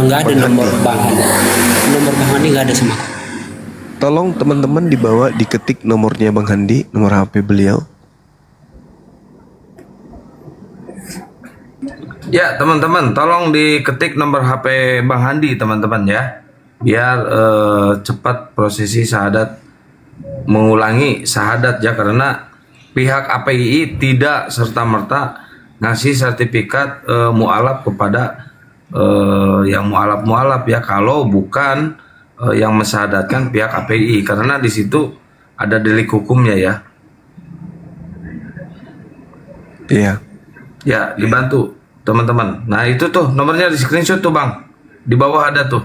Nggak ada Bang nomor Handi. Bang Handi. Nomor Bang Handi nggak ada sama aku. Tolong teman-teman dibawa diketik nomornya Bang Handi, nomor HP beliau. Ya teman-teman, tolong diketik nomor HP Bang Handi teman-teman ya, biar cepat prosesi syahadat, mengulangi syahadat ya, karena pihak APII tidak serta-merta ngasih sertifikat mualaf kepada yang mualaf ya, kalau bukan yang mensyahadatkan pihak APII, karena di situ ada delik hukumnya ya. Iya. Ya, dibantu teman-teman. Nah, itu tuh nomornya di screenshot tuh, Bang. Di bawah ada tuh.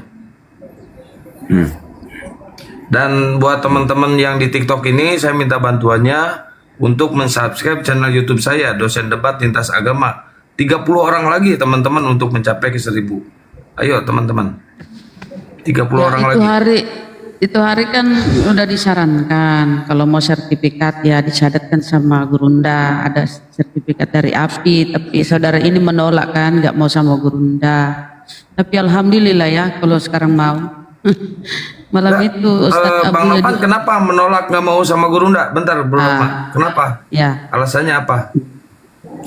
Dan buat teman-teman yang di TikTok ini, saya minta bantuannya untuk mensubscribe channel YouTube saya, Dosen Debat Lintas Agama. 30 orang lagi teman-teman untuk mencapai ke 1000. Ayo teman-teman. 30 Ya, orang itu lagi. itu hari kan udah disarankan kalau mau sertifikat ya disyahadatkan sama Gurunda, ada sertifikat dari API, tapi saudara ini menolak kan, nggak mau sama Gurunda. Tapi alhamdulillah ya kalau sekarang mau. Malam Nggak, itu Ustadz Bang Abu Nopan kenapa menolak nggak mau sama Gurunda? Bentar, Bro Nopan. Kenapa? ya Alasannya apa?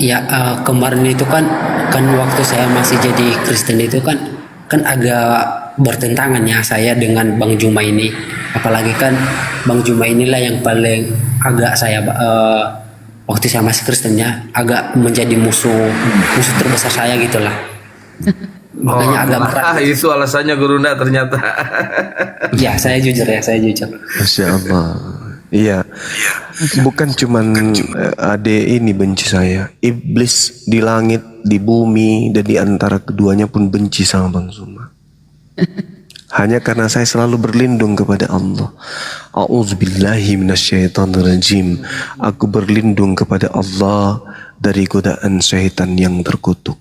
Ya kemarin itu kan waktu saya masih jadi Kristen itu kan agak bertentangan ya saya dengan Bang Juma ini, apalagi kan Bang Juma inilah yang paling agak saya waktu saya masih Kristen ya agak menjadi musuh terbesar saya gitulah. Makanya agak berat. Itu alasannya Gurunda ternyata. Ya saya jujur ya, saya jujur. Masya Allah. Iya. Bukan cuman ade ini benci saya. Iblis di langit, di bumi, dan di antara keduanya pun benci sama Bang Zuma. Hanya karena saya selalu berlindung kepada Allah. A'udzubillahi minasyaitonirrajim. Aku berlindung kepada Allah dari godaan syaitan yang terkutuk.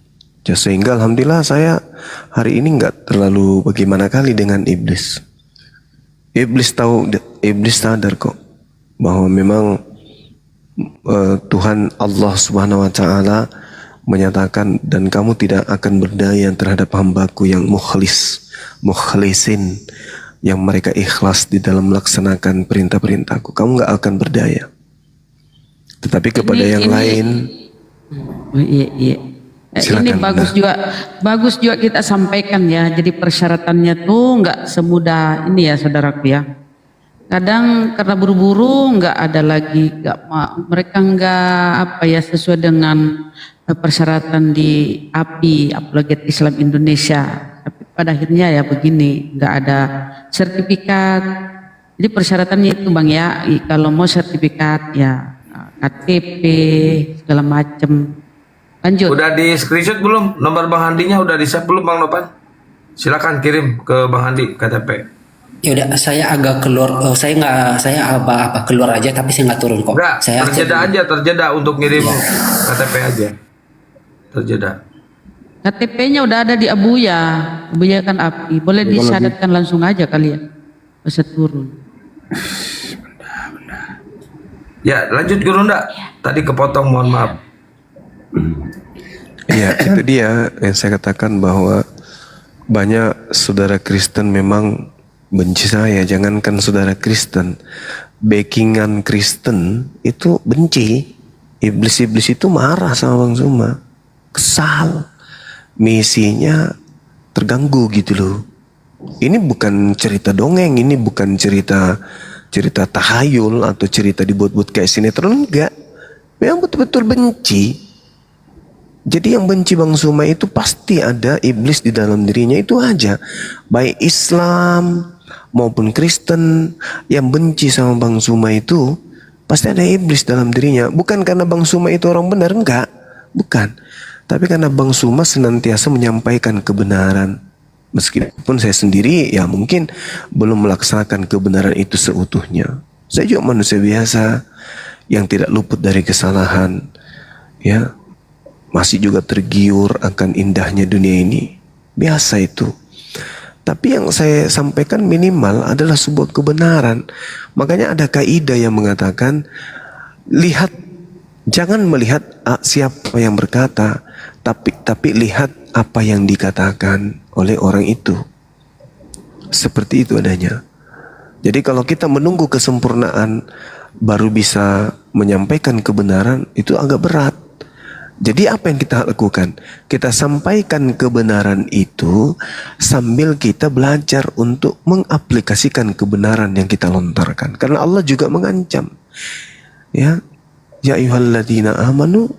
Ya, sehingga alhamdulillah saya hari ini nggak terlalu bagaimana kali dengan iblis. Iblis sadar kok bahwa memang Tuhan Allah Subhanahu wa taala menyatakan, dan kamu tidak akan berdaya terhadap hambaku yang mukhlisin, yang mereka ikhlas di dalam melaksanakan perintah-perintahku. Kamu nggak akan berdaya. Tetapi kepada yang lain, iya. Silakan, Ini bagus juga kita sampaikan ya. Jadi persyaratannya tuh nggak semudah ini ya saudaraku ya. Kadang karena buru-buru nggak ada lagi, mereka nggak sesuai dengan persyaratan di API, Apologet Islam Indonesia. Tapi pada akhirnya ya begini, nggak ada sertifikat. Jadi persyaratannya itu Bang ya, kalau mau sertifikat ya KTP segala macam. Lanjut. Udah di screenshot belum? Nomor Bang Handinya udah di save belum Bang Nopan? Silakan kirim ke Bang Handi KTP. Ya udah, saya agak keluar, saya keluar aja, tapi saya nggak turun kok. Enggak, Saya terjeda untuk ngirim KTP aja. Terjeda. KTP-nya udah ada di Abuya. Abuya kan API. Boleh disyaratkan langsung aja kali ya. Bisa turun. Ya, lanjut Gurunda. Tadi kepotong, mohon maaf. ya itu dia yang saya katakan bahwa banyak saudara Kristen memang benci saya. Jangankan saudara Kristen, backingan Kristen itu benci. Iblis-iblis itu marah sama Bang Zuma, kesal, misinya terganggu gitu loh. Ini bukan cerita dongeng, ini bukan cerita tahayul atau cerita dibuat-buat kayak sinetron, enggak. Memang betul-betul benci. Jadi yang benci Bang Zuma itu pasti ada iblis di dalam dirinya, itu aja. Baik Islam maupun Kristen yang benci sama Bang Zuma itu pasti ada iblis dalam dirinya. Bukan karena Bang Zuma itu orang benar, enggak. Bukan. Tapi karena Bang Zuma senantiasa menyampaikan kebenaran. Meskipun saya sendiri ya mungkin belum melaksanakan kebenaran itu seutuhnya. Saya juga manusia biasa yang tidak luput dari kesalahan. Ya. Masih juga tergiur akan indahnya dunia ini. Biasa itu. Tapi yang saya sampaikan minimal adalah sebuah kebenaran. Makanya ada kaidah yang mengatakan, jangan melihat siapa yang berkata, tapi lihat apa yang dikatakan oleh orang itu. Seperti itu adanya. Jadi kalau kita menunggu kesempurnaan baru bisa menyampaikan kebenaran, itu agak berat. Jadi apa yang kita lakukan? Kita sampaikan kebenaran itu sambil kita belajar untuk mengaplikasikan kebenaran yang kita lontarkan. Karena Allah juga mengancam. Ya ayyuhalladzina amanu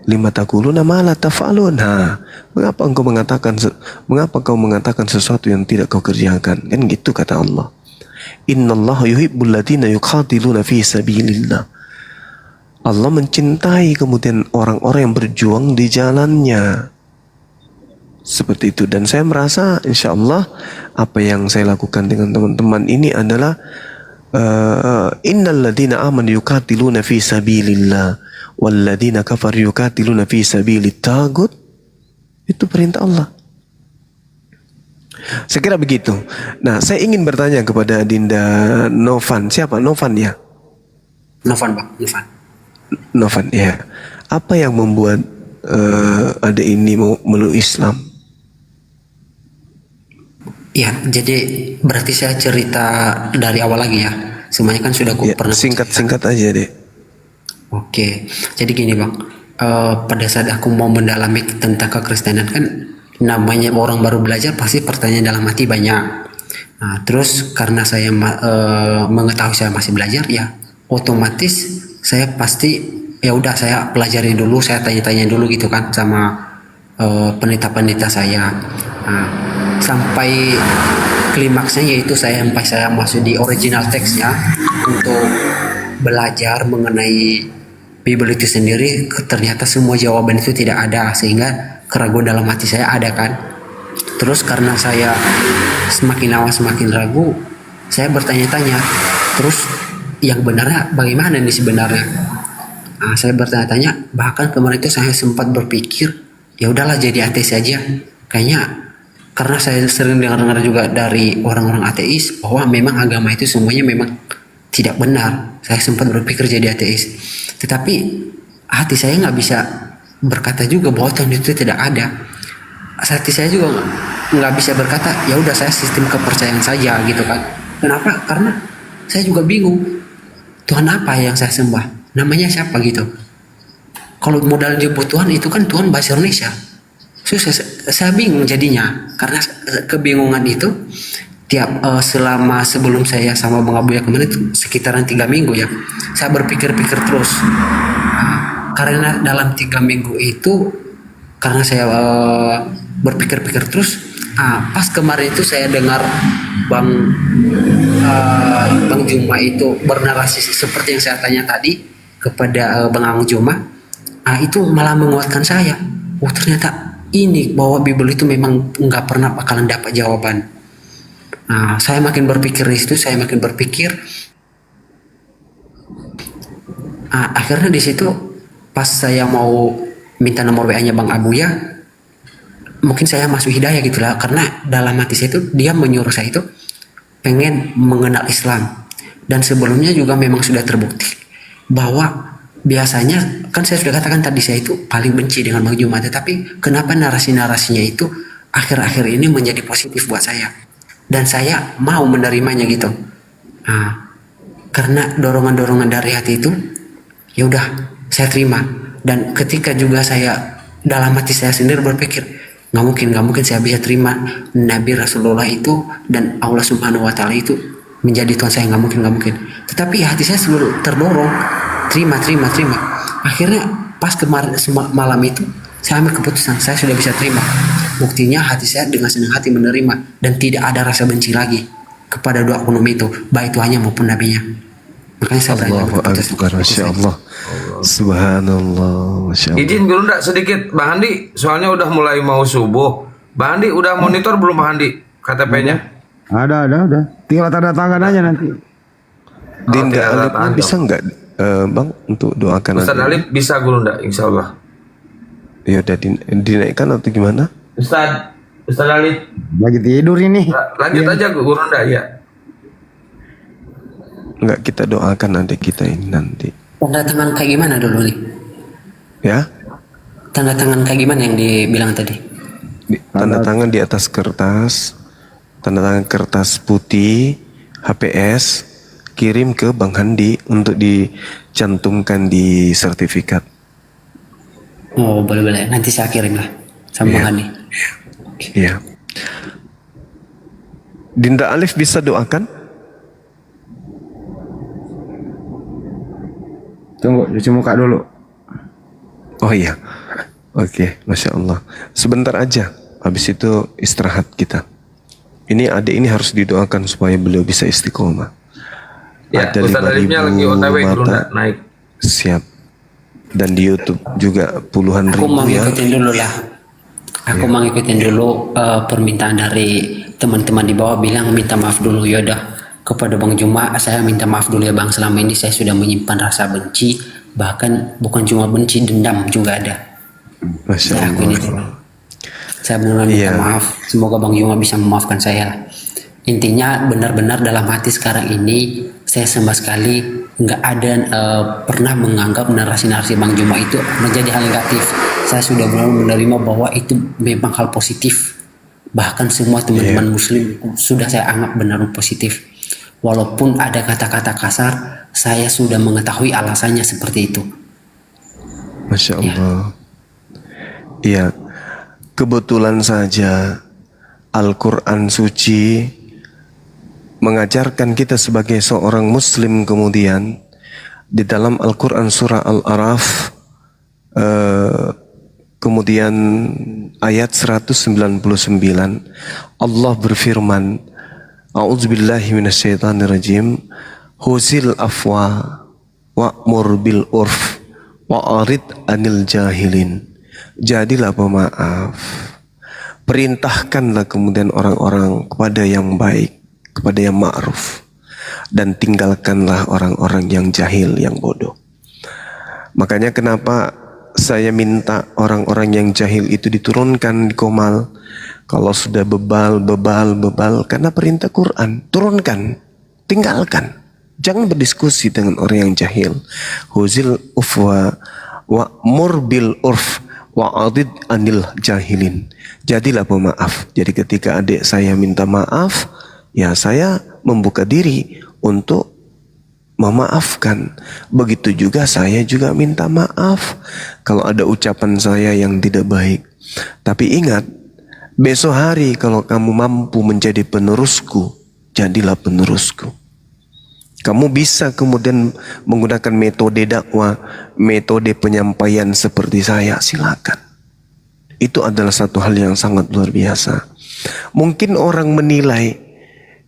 lima taquluna ma la taf'alun. Mengapa kau mengatakan sesuatu yang tidak kau kerjakan? Kan gitu kata Allah. Innallaha yuhibbul ladzina yuqatiluna fi sabilillah. Allah mencintai kemudian orang-orang yang berjuang di jalannya. Seperti itu. Dan saya merasa insya Allah apa yang saya lakukan dengan teman-teman ini adalah innal ladzina amanu yuqatiluna fi sabilillah wal ladzina kafaru yuqatiluna fi sabilit tagut. Itu perintah Allah. Saya kira begitu. Nah, saya ingin bertanya kepada Dinda Novan. Siapa Novan ya? Novan, Bang, Novan. Novan ya. Apa yang membuat adik ini mau meluk Islam? Ya, jadi berarti saya cerita dari awal lagi ya. Semuanya kan sudah aku Ya, pernah singkat aja deh. Oke, jadi gini Bang, pada saat aku mau mendalami tentang kekristenan kan namanya orang baru belajar pasti pertanyaan dalam hati banyak. Nah, terus karena saya mengetahui saya masih belajar ya, otomatis saya pasti ya udah saya pelajari dulu, saya tanya-tanya dulu gitu kan sama pendeta-pendeta saya. Nah, sampai klimaksnya yaitu sampai saya masuk di original teksnya untuk belajar mengenai Bible itu sendiri, ternyata semua jawaban itu tidak ada, sehingga keraguan dalam hati saya ada kan. Terus karena saya semakin lama semakin ragu, saya bertanya-tanya, terus yang benarnya bagaimana nih sebenarnya? Nah, saya bertanya-tanya, bahkan kemarin itu saya sempat berpikir, ya udahlah jadi ateis saja. Kayaknya karena saya sering dengar-dengar juga dari orang-orang ateis bahwa memang agama itu semuanya memang tidak benar. Saya sempat berpikir jadi ateis, tetapi hati saya nggak bisa berkata juga bahwa Tuhan itu tidak ada. Hati saya juga nggak bisa berkata, ya udah saya sistem kepercayaan saja gitu kan. Kenapa? Karena saya juga bingung. Tuhan apa yang saya sembah? Namanya siapa gitu? Kalau modal nyebut Tuhan itu kan Tuhan bahasa Indonesia. So, saya bingung jadinya. Karena kebingungan itu selama sebelum saya sama Bang Abuya kemarin itu sekitaran 3 minggu ya. Saya berpikir-pikir terus. Karena dalam 3 minggu itu karena saya berpikir-pikir terus. Pas kemarin itu saya dengar Bang Juma itu bernarasi seperti yang saya tanya tadi kepada Bang Juma, itu malah menguatkan saya. Ternyata ini bahwa Bible itu memang nggak pernah bakalan dapat jawaban. Saya makin berpikir di situ, saya makin berpikir. Akhirnya di situ pas saya mau minta nomor WA-nya Bang Abuya, mungkin saya masuk hidayah gitu lah, karena dalam hati saya itu dia menyuruh saya itu pengen mengenal Islam. Dan sebelumnya juga memang sudah terbukti bahwa biasanya kan saya sudah katakan tadi saya itu paling benci dengan Bang Juma, tetapi kenapa narasi-narasinya itu akhir-akhir ini menjadi positif buat saya dan saya mau menerimanya gitu. Karena dorongan-dorongan dari hati itu ya udah saya terima. Dan ketika juga saya dalam hati saya sendiri berpikir nggak mungkin saya bisa terima Nabi Rasulullah itu dan Allah Subhanahu Wa Taala itu menjadi Tuhan saya, nggak mungkin. Tetapi hati saya selalu terdorong terima. Akhirnya pas kemarin malam itu saya ambil keputusan, saya sudah bisa terima. Buktinya hati saya dengan senang hati menerima dan tidak ada rasa benci lagi kepada dua oknum itu, baik Tuhannya maupun nabinya. Makanya saya berani Allahu Akbar, Masya Allah. Subhanallah, Masya Allah. Izin Gurunda sedikit Bang Handi, soalnya udah mulai mau subuh. Bang Handi udah monitor belum Bang Handi KTP-nya? Ada, udah. Tinggal tanda tangan aja nanti. Dinda tinggal Alif tanda. bisa nggak Bang untuk doakan Ustaz nanti? Alif bisa Gurunda insya Allah. Ya udah dinaikkan atau gimana? Ustaz Alif Lagi tidur ini. lanjut aja Gurunda ya. Nggak, kita doakan adik kita ini nanti. Tanda tangan kayak gimana dulu nih? Ya, Tanda tangan kayak gimana yang dibilang tadi? Tanda tangan di atas kertas, tanda tangan kertas putih, HPS, kirim ke Bang Handi untuk dicantumkan di sertifikat. Oh boleh. Nanti saya kirim lah sama Bang Hani. Iya. Dinda Alif bisa doakan? Tunggu, cuci muka dulu. Oh iya. Oke, Masya Allah. Sebentar aja, habis itu istirahat kita. Ini adik ini harus didoakan supaya beliau bisa istiqomah. Ya, Ada Ustaz Alifnya 5.000 lagi OTW mata. Gerunda naik. Siap. Dan di YouTube juga puluhan Aku ribu mau ya. ngikutin dulu lah. Aku mau ngikutin dulu permintaan dari teman-teman di bawah bilang minta maaf dulu. Yaudah, kepada Bang Juma saya minta maaf dulu ya Bang. Selama ini saya sudah menyimpan rasa benci, bahkan bukan cuma benci, dendam juga ada. Masya Saya akuin itu. Allah. Saya benar-benar minta Iya. maaf. Semoga Bang Juma bisa memaafkan saya. Intinya benar-benar dalam hati sekarang ini saya sama sekali nggak ada pernah menganggap narasi-narasi Bang Juma itu menjadi hal negatif. Saya sudah benar-benar menerima bahwa itu memang hal positif. Bahkan semua teman-teman Muslim sudah saya anggap benar positif. Walaupun ada kata-kata kasar, saya sudah mengetahui alasannya seperti itu. Masya Allah. Iya, kebetulan saja Al-Quran suci mengajarkan kita sebagai seorang muslim. Kemudian di dalam Al-Quran surah Al-Araf kemudian ayat 199 Allah berfirman, A'udzubillahi minasyaitonirrajim, huzil afwa wa'mur bil urf wa'arid anil jahilin. Jadilah pemaaf, perintahkanlah kemudian orang-orang kepada yang baik, kepada yang ma'ruf, dan tinggalkanlah orang-orang yang jahil, yang bodoh. Makanya kenapa saya minta orang-orang yang jahil itu diturunkan di Komal. Kalau sudah bebal, karena perintah Quran, turunkan, tinggalkan. Jangan berdiskusi dengan orang yang jahil. Huzil ufwa wa'mur bil urf wa'adid anil jahilin. Jadilah pemaaf. Jadi ketika adik saya minta maaf, ya saya membuka diri untuk memaafkan. Begitu juga saya juga minta maaf kalau ada ucapan saya yang tidak baik. Tapi ingat, besok hari kalau kamu mampu menjadi penerusku, jadilah penerusku. Kamu bisa kemudian menggunakan metode dakwah, metode penyampaian seperti saya, silakan. Itu adalah satu hal yang sangat luar biasa. Mungkin orang menilai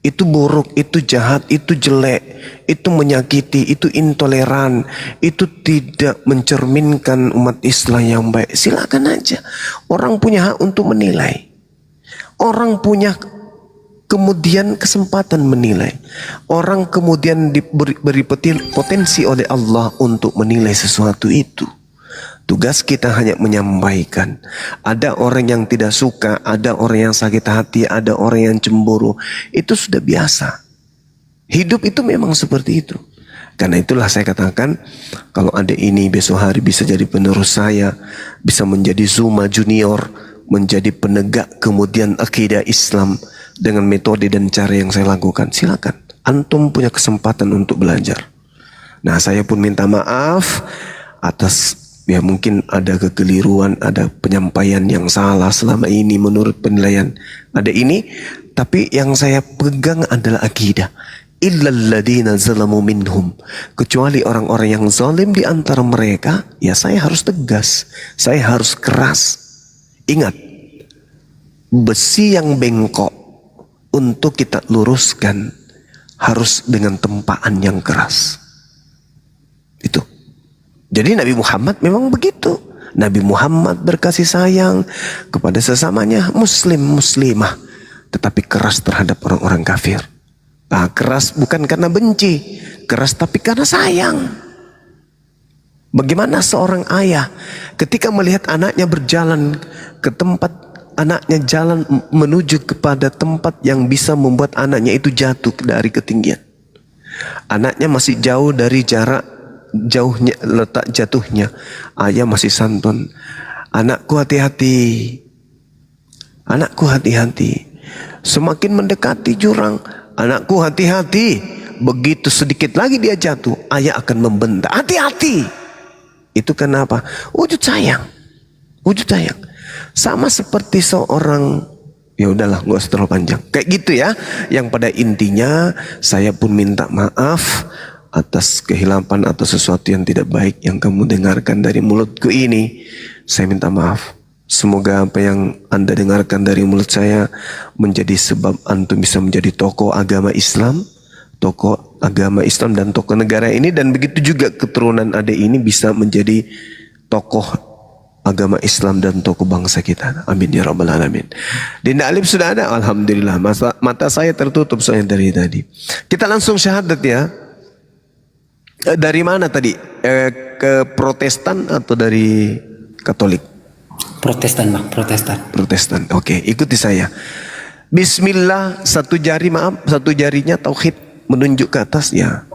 itu buruk, itu jahat, itu jelek, itu menyakiti, itu intoleran, itu tidak mencerminkan umat Islam yang baik. Silakan aja. Orang punya hak untuk menilai. Orang punya kemudian kesempatan menilai. Orang kemudian diberi potensi oleh Allah untuk menilai sesuatu itu. Tugas kita hanya menyampaikan. Ada orang yang tidak suka, ada orang yang sakit hati, ada orang yang cemburu. Itu sudah biasa. Hidup itu memang seperti itu. Karena itulah saya katakan, kalau ada ini besok hari bisa jadi penerus saya, bisa menjadi Zuma Junior, menjadi penegak kemudian akidah Islam dengan metode dan cara yang saya lakukan. Silakan. Antum punya kesempatan untuk belajar. Nah, saya pun minta maaf atas ya mungkin ada kekeliruan, ada penyampaian yang salah selama ini menurut penilaian. Ada ini, tapi yang saya pegang adalah akidah. Illalladzina zalamu minhum. Kecuali orang-orang yang zalim di antara mereka, ya saya harus tegas. Saya harus keras. Ingat, besi yang bengkok untuk kita luruskan harus dengan tempaan yang keras. Itu. Jadi Nabi Muhammad memang begitu. Nabi Muhammad berkasih sayang kepada sesamanya muslim muslimah, tetapi keras terhadap orang-orang kafir. Nah, keras bukan karena benci, keras tapi karena sayang. Bagaimana seorang ayah ketika melihat anaknya berjalan ke tempat, anaknya jalan menuju kepada tempat yang bisa membuat anaknya itu jatuh dari ketinggian. Anaknya masih jauh dari jarak jauhnya letak jatuhnya. Ayah masih santun. Anakku hati-hati. Anakku hati-hati. Semakin mendekati jurang, anakku hati-hati. Begitu sedikit lagi dia jatuh, ayah akan membentak. Hati-hati. Itu kenapa? Wujud sayang. Wujud sayang. Sama seperti seorang, ya udahlah, nggak usah terlalu panjang. Kayak gitu ya. Yang pada intinya saya pun minta maaf atas kehilapan atau sesuatu yang tidak baik yang kamu dengarkan dari mulutku ini. Saya minta maaf. Semoga apa yang Anda dengarkan dari mulut saya menjadi sebab antum bisa menjadi tokoh agama Islam, tokoh agama Islam dan tokoh negara ini, dan begitu juga keturunan adik ini bisa menjadi tokoh agama Islam dan tokoh bangsa kita. Amin ya rabbal alamin. Dinda Alif sudah ada, alhamdulillah. Mata saya tertutup saya dari tadi. Kita langsung syahadat ya. Dari mana tadi? Ke Protestan atau dari Katolik? Protestan bang, Protestan. Protestan. Oke, ikuti saya. Bismillah, satu jarinya tauhid menunjuk ke atas ya.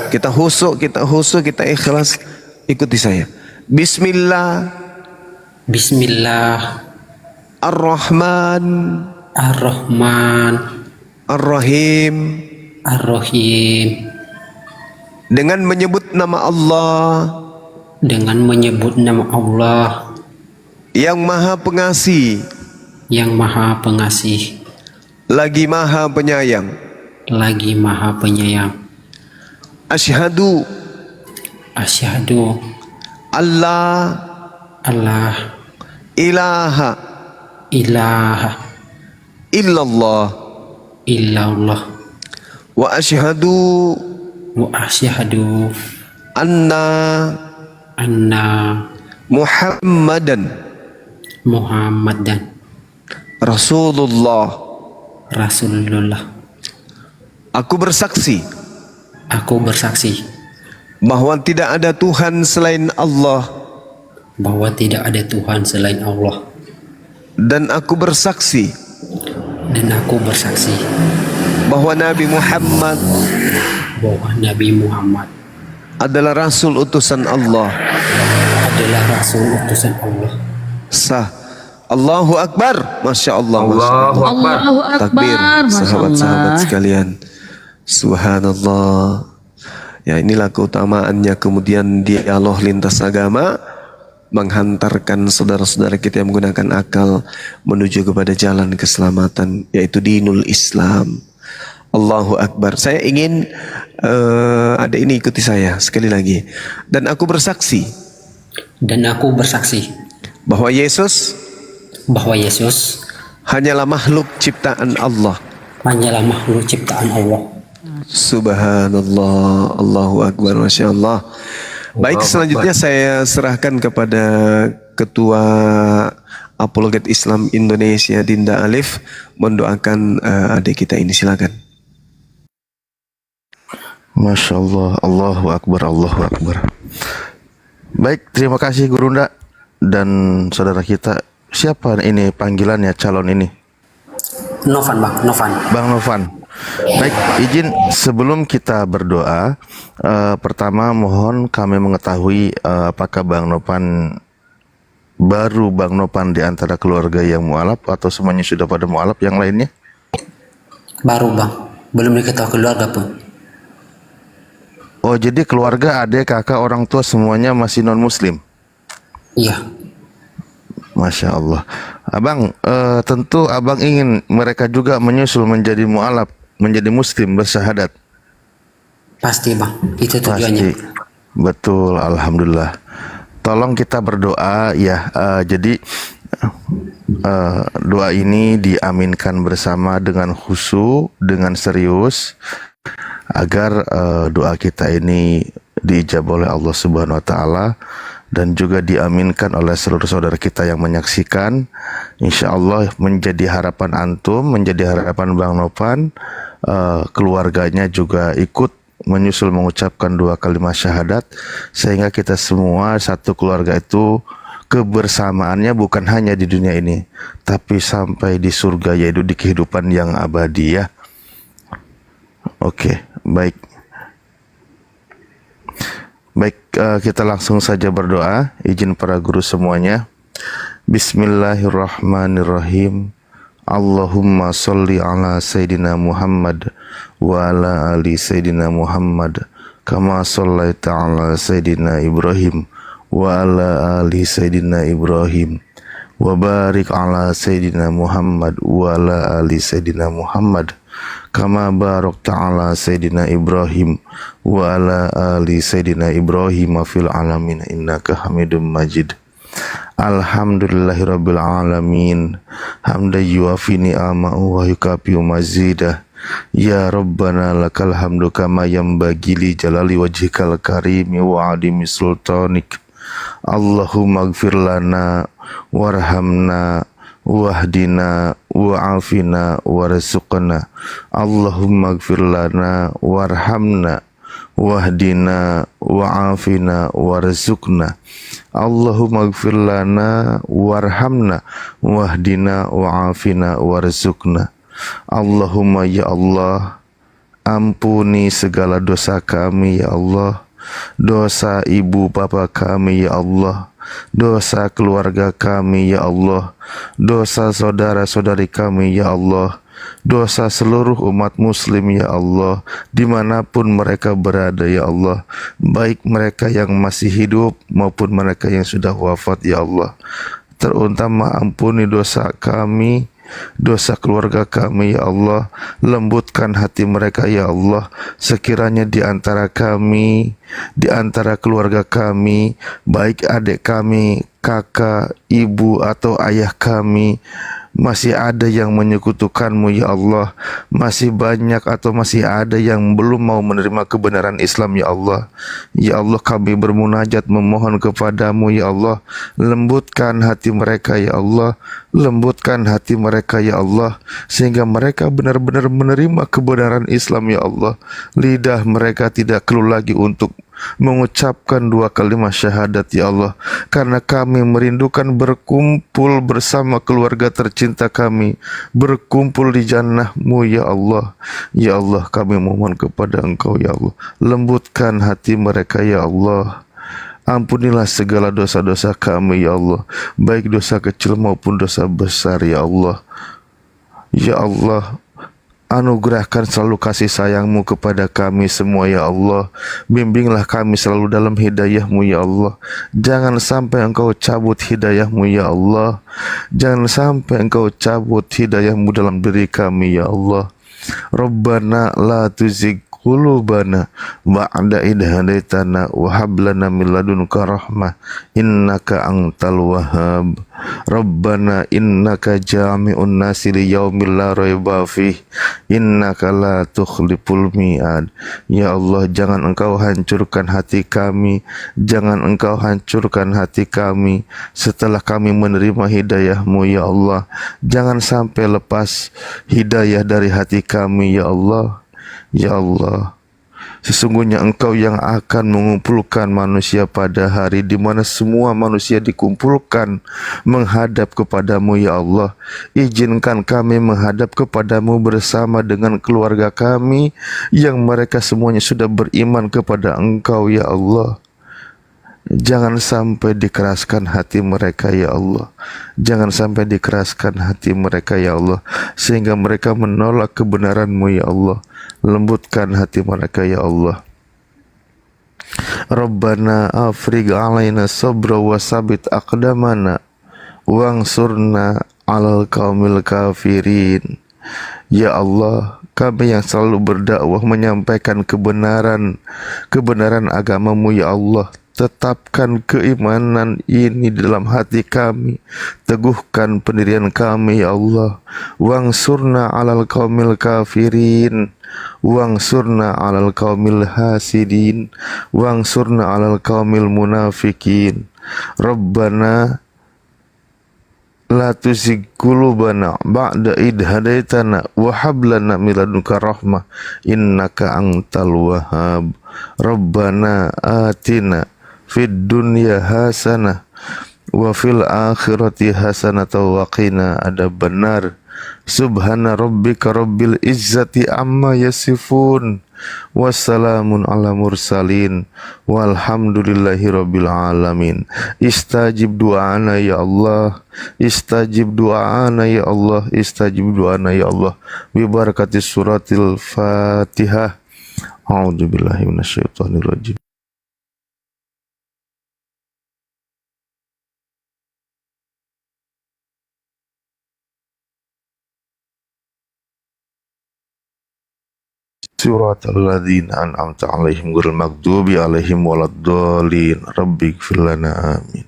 Kita husuk, kita ikhlas. Ikuti saya. Bismillah. Bismillah. Ar-Rahman. Ar-Rahman. Ar-Rahim. Ar-Rahim. Dengan menyebut nama Allah. Dengan menyebut nama Allah Yang Maha Pengasih. yang Maha Pengasih, Lagi Maha Penyayang. lagi Maha Penyayang. Asyhadu. Asyhadu Allah. Allah Ilaha. ilaha Illallah. illallah Wa asyhadu. wa asyhadu Anna. anna Muhammadan. Muhammadan Rasulullah. Rasulullah. Aku bersaksi Aku bersaksi bahwa tidak ada Tuhan selain Allah, bahwa tidak ada Tuhan selain Allah, dan aku bersaksi dan aku bersaksi bahwa Nabi Muhammad bahwa Nabi Muhammad adalah Rasul utusan Allah. adalah Rasul utusan Allah. Sah. Allahu Akbar. Masya Allah. Allahu Akbar. Allahu Takbir, Akbar. Masya sahabat-sahabat Allah. sekalian. Subhanallah. Ya, inilah keutamaannya kemudian dialog lintas agama, menghantarkan saudara-saudara kita yang menggunakan akal menuju kepada jalan keselamatan, yaitu dinul Islam. Allahu Akbar. Saya ingin ada ini ikuti saya sekali lagi. Dan aku bersaksi Dan aku bersaksi bahwa Yesus bahwa Yesus hanyalah makhluk ciptaan Allah. hanyalah makhluk ciptaan Allah. Subhanallah. Allahu Akbar. Masya Allah. Baik, selanjutnya saya serahkan kepada Ketua Apologet Islam Indonesia Dinda Alif mendoakan adik kita ini, silakan. Masya Allah, Allahu Akbar, Allahu Akbar. Baik, terima kasih Gurunda dan saudara kita. Siapa ini panggilannya calon ini? Novan bang, Novan. Bang Novan. Baik, izin sebelum kita berdoa, pertama mohon kami mengetahui apakah Bang Novan baru Bang Novan di antara keluarga yang mualaf atau semuanya sudah pada mualaf yang lainnya? Baru bang, belum diketahui keluarga pun. Oh, jadi keluarga, adik, kakak, orang tua semuanya masih non-muslim? Iya. Masya Allah. Abang, tentu abang ingin mereka juga menyusul menjadi mu'alaf, menjadi muslim, bersyahadat. Pasti bang, itu tujuannya. Pasti. Betul, alhamdulillah. Tolong kita berdoa ya. Jadi doa ini diaminkan bersama dengan khusyuk, dengan serius, agar doa kita ini diijabah oleh Allah Subhanahu wa taala dan juga diaminkan oleh seluruh saudara kita yang menyaksikan. Insyaallah menjadi harapan antum, menjadi harapan Bang Novan, keluarganya juga ikut menyusul mengucapkan dua kalimat syahadat, sehingga kita semua satu keluarga itu kebersamaannya bukan hanya di dunia ini, tapi sampai di surga, yaitu di kehidupan yang abadi ya. Oke, baik. Baik, kita langsung saja berdoa. Izin para guru semuanya. Bismillahirrahmanirrahim. Allahumma sholli ala Sayyidina Muhammad wa ala ali Sayyidina Muhammad kama shallaita ala Sayyidina Ibrahim wa ala ali Sayyidina Ibrahim wa barik ala Sayyidina Muhammad wa ala ali Sayyidina Muhammad kama barakta ala Sayyidina Ibrahim wa ala ali Sayyidina Ibrahim fil alamin innaka Hamidum Majid. Alhamdulillahirabbil alamin hamdan yuafi ni'amahu wa yukafi mazidah. Ya Rabbana lakal hamdu kama yanbaghi li jalali wajhikal karimi wa adimi sultanik. Allahumma ighfir lana warhamna wahdina wa'afina warzuqna. Allahumma ighfir lana warhamna wahdina wa'afina warzuqna. Allahumma ighfir lana warhamna wahdina wa'afina warzuqna. Allahumma ya Allah, ampuni segala dosa kami ya Allah, dosa ibu bapa kami ya Allah, dosa keluarga kami ya Allah, dosa saudara-saudari kami ya Allah, dosa seluruh umat muslim ya Allah, dimanapun mereka berada ya Allah, baik mereka yang masih hidup maupun mereka yang sudah wafat ya Allah. Terutama ampuni dosa kami, dosa keluarga kami ya Allah, lembutkan hati mereka ya Allah. Sekiranya di antara kami, di antara keluarga kami, baik adik kami, kakak, ibu atau ayah kami, masih ada yang menyekutukanmu ya Allah, masih banyak atau masih ada yang belum mau menerima kebenaran Islam ya Allah. Ya Allah, kami bermunajat memohon kepadamu ya Allah, lembutkan hati mereka ya Allah, lembutkan hati mereka ya Allah, sehingga mereka benar-benar menerima kebenaran Islam ya Allah. Lidah mereka tidak keluh lagi untuk mengucapkan dua kalimat syahadat ya Allah, karena kami merindukan berkumpul bersama keluarga tercinta kami, berkumpul di jannah-Mu ya Allah. Ya Allah, kami mohon kepada Engkau ya Allah, lembutkan hati mereka ya Allah. Ampunilah segala dosa-dosa kami ya Allah, baik dosa kecil maupun dosa besar ya Allah. Ya Allah, anugerahkan selalu kasih sayang-Mu kepada kami semua ya Allah. Bimbinglah kami selalu dalam hidayah-Mu ya Allah. Jangan sampai Engkau cabut hidayah-Mu ya Allah. Jangan sampai Engkau cabut hidayah-Mu dalam diri kami ya Allah. Rabbana la tuzigh qulubana ba'da idh hadaitana wa hab lana min ladunka rahmah innaka antal wahhab. Rabbana innaka jami'un nasi liyaumil la raiba fih innaka la tukhliful mi'ad. Ya Allah, jangan Engkau hancurkan hati kami, jangan Engkau hancurkan hati kami setelah kami menerima hidayah-Mu ya Allah. Jangan sampai lepas hidayah dari hati kami ya Allah. Ya Allah, sesungguhnya Engkau yang akan mengumpulkan manusia pada hari di mana semua manusia dikumpulkan menghadap kepadamu ya Allah. Izinkan kami menghadap kepadamu bersama dengan keluarga kami yang mereka semuanya sudah beriman kepada Engkau ya Allah. Jangan sampai dikeraskan hati mereka ya Allah. Jangan sampai dikeraskan hati mereka ya Allah, sehingga mereka menolak kebenaran-Mu ya Allah. Lembutkan hati mereka ya Allah. Rabbana afrigh alaina sabra wa sabit aqdamana wangsurna alal qaumil kafirin. Ya Allah, kami yang selalu berdakwah menyampaikan kebenaran agama-Mu ya Allah, tetapkan keimanan ini dalam hati kami, teguhkan pendirian kami ya Allah. Wangsurna alal qaumil kafirin, wangsurna alal qaumil hasidin, wangsurna alal qaumil munafikin. Rabbana la tuzigh qulubana ba'da idh hadaitana wa hab lana min ladunka rahmah innaka antal wahhab. Rabbana atina fid dunya hasanah wa fil akhirati hasanah wa qina adzabannar. Subhana rabbika rabbil izzati amma yasifun wassalamun ala mursalin walhamdulillahi rabbil alamin. Istajib du'ana ya Allah, istajib du'ana ya Allah, istajib du'ana ya Allah, bi barakati suratil Fatihah. A'udzubillahi minasyaitonir rajim. Suratal ladzina an'amta 'alaihim ghairil maghdubi 'alaihim waladdallin. Rabbighfir lana, amin.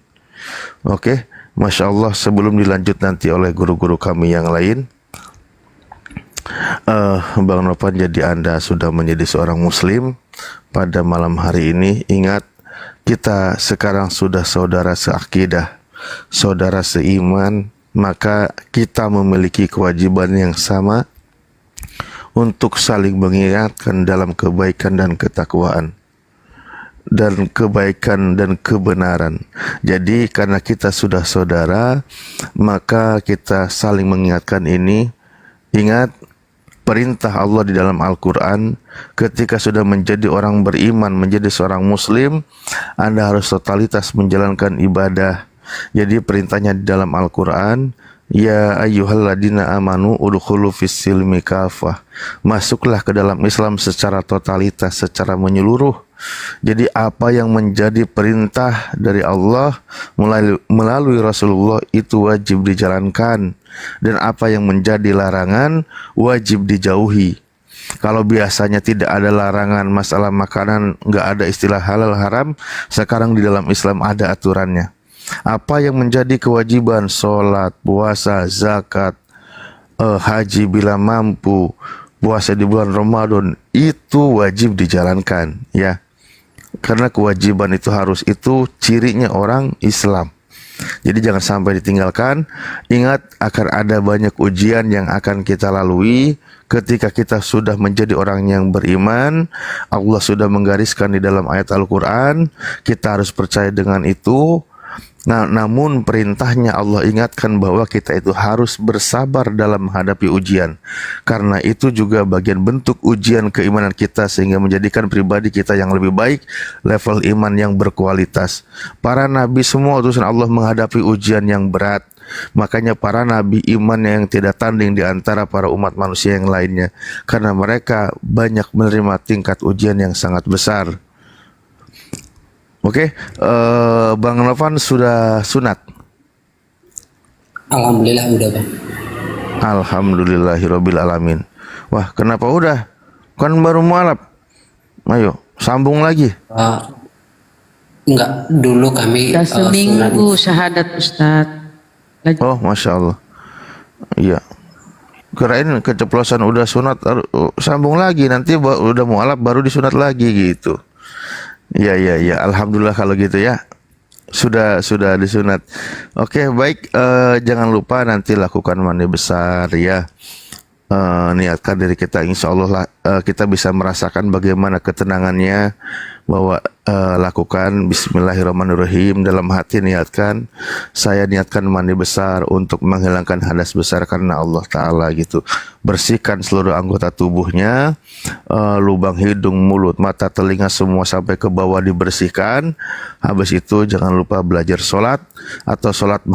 Oke, Masya Allah, sebelum dilanjut nanti oleh guru-guru kami yang lain, Bang Novan, jadi Anda sudah menjadi seorang muslim pada malam hari ini. Ingat, kita sekarang sudah saudara seakidah, saudara seiman, maka kita memiliki kewajiban yang sama untuk saling mengingatkan dalam kebaikan dan ketakwaan, dan kebaikan dan kebenaran. Jadi karena kita sudah saudara, maka kita saling mengingatkan ini. Ingat perintah Allah di dalam Al-Quran, ketika sudah menjadi orang beriman, menjadi seorang muslim, Anda harus totalitas menjalankan ibadah. Jadi perintahnya di dalam Al-Quran, ya ayyuhalladzina amanu udkhulu fis-silmi kafah. Masuklah ke dalam Islam secara totalitas, secara menyeluruh. Jadi apa yang menjadi perintah dari Allah melalui Rasulullah itu wajib dijalankan, dan apa yang menjadi larangan wajib dijauhi. Kalau biasanya tidak ada larangan masalah makanan, nggak ada istilah halal haram, sekarang di dalam Islam ada aturannya. Apa yang menjadi kewajiban, sholat, puasa, zakat, haji bila mampu, puasa di bulan Ramadan, itu wajib dijalankan, ya. Karena kewajiban itu harus, itu cirinya orang Islam. Jadi jangan sampai ditinggalkan. Ingat, akan ada banyak ujian yang akan kita lalui ketika kita sudah menjadi orang yang beriman. Allah sudah menggariskan di dalam ayat Al-Quran, kita harus percaya dengan itu. Nah, namun perintahnya Allah ingatkan bahwa kita itu harus bersabar dalam menghadapi ujian. Karena itu juga bagian bentuk ujian keimanan kita, sehingga menjadikan pribadi kita yang lebih baik, level iman yang berkualitas. Para nabi semua utusan Allah menghadapi ujian yang berat. Makanya para nabi iman yang tidak tanding di antara para umat manusia yang lainnya, karena mereka banyak menerima tingkat ujian yang sangat besar. Oke, Bang Novan sudah sunat? Alhamdulillah udah, Bang. Alhamdulillahirabbil alamin. Wah, kenapa udah? Kan baru mualaf. Ayo, sambung lagi. Enggak, dulu kami Sudah seminggu syahadat Ustaz. Oh, Masya Allah. Iya. Kirain keceplosan udah sunat, sambung lagi, nanti udah mualaf baru disunat lagi gitu. Ya. Alhamdulillah kalau gitu ya. Sudah disunat. Oke, baik. Jangan lupa nanti lakukan mandi besar ya. Niatkan diri kita, insya Allah kita bisa merasakan bagaimana ketenangannya. Bahwa lakukan Bismillahirrahmanirrahim, dalam hati niatkan, saya niatkan mandi besar untuk menghilangkan hadas besar karena Allah Ta'ala gitu. Bersihkan seluruh anggota tubuhnya, lubang hidung, mulut, mata, telinga semua sampai ke bawah dibersihkan. Habis itu jangan lupa belajar sholat atau sholat